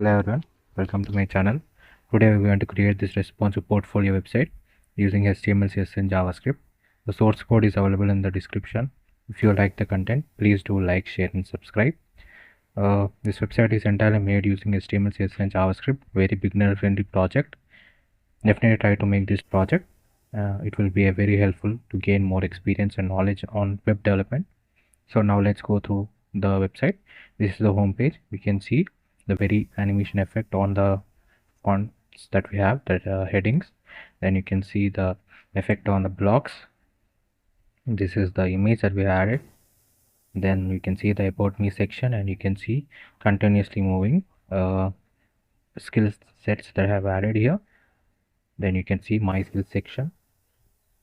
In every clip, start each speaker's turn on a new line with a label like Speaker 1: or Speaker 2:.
Speaker 1: Hello everyone, welcome to my channel. Today we're going to create this responsive portfolio website using HTML, CSS and JavaScript. The source code is available in the description. If you like the content, please do like, share and subscribe. This website is entirely made using HTML, CSS and JavaScript. Very beginner friendly project. Definitely try to make this project. It will be a very helpful to gain more experience and knowledge on web development. So now let's go through the website. This is the home page. We can see the very animation effect on the fonts that we have, that headings. Then you can see the effect on the blocks. This is the image that we added. Then you can see the about me section, and you can see continuously moving skill sets that I have added here. Then you can see my skill section.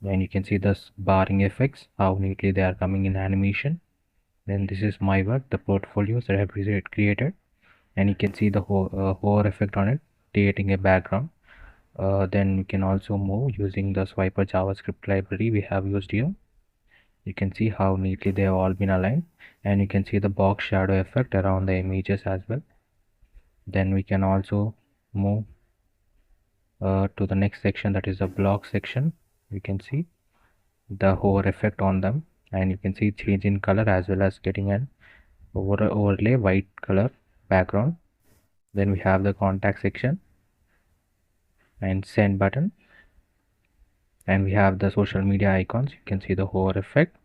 Speaker 1: Then you can see the barring effects, how neatly they are coming in animation. Then this is my work, the portfolios that I have created, and you can see the hover effect on it, creating a background. Then you can also move using the swiper JavaScript library we have used here. You can see how neatly they have all been aligned, and you can see the box shadow effect around the images as well. Then we can also move to the next section, that is the block section. You can see the hover effect on them, and you can see change in color as well as getting an overlay white color background. Then we have the contact section and send button, and we have the social media icons. You can see the hover effect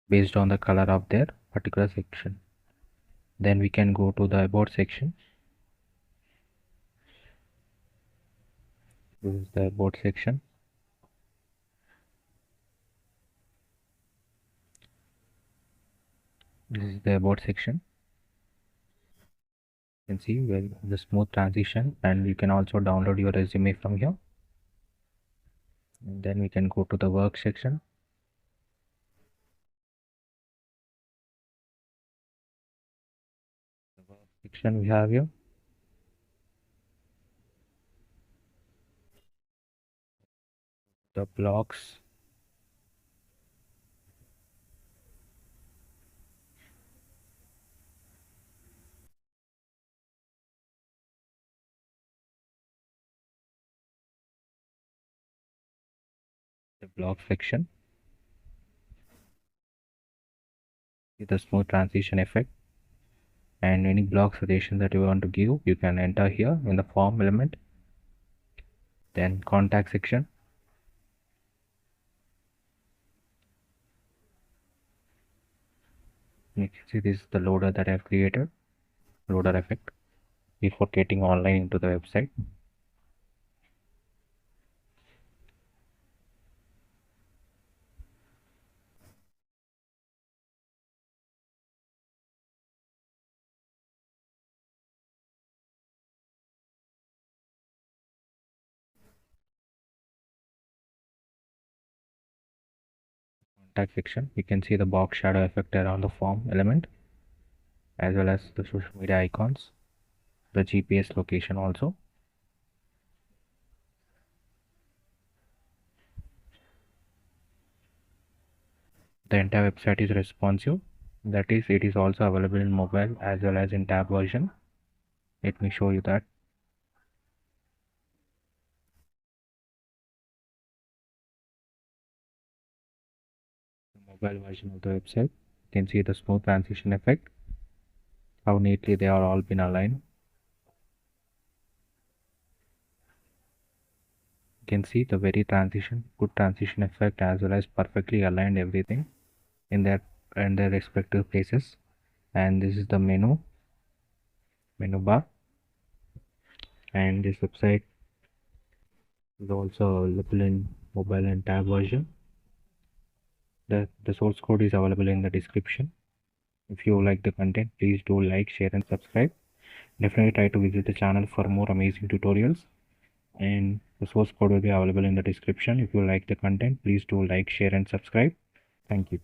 Speaker 1: based on the color of their particular section. Then we can go to the about section. This is the about section. This is the about section. You can see the smooth transition, and you can also download your resume from here. And then we can go to the work section. The work section we have here. The blocks. The block section. See the smooth transition effect. And any block suggestion that you want to give, you can enter here in the form element. Then contact section. You can see this is the loader that I have created, loader effect, before getting online into the website. Contact section, you can see the box shadow effect around the form element, as well as the social media icons, the GPS location also. The entire website is responsive, that is, it is also available in mobile as well as in tab version. Let me show you that. The mobile version of the website, you can see the smooth transition effect, how neatly they are all been aligned. You can see the very good transition effect, as well as perfectly aligned everything in their respective places. And this is the menu bar, and this website is also available in mobile and tab version. The source code is available in the description. If you like the content, please do like, share and subscribe. Definitely try to visit the channel for more amazing tutorials, and the source code will be available in the description. If you like the content, please do like, share and subscribe. Thank you.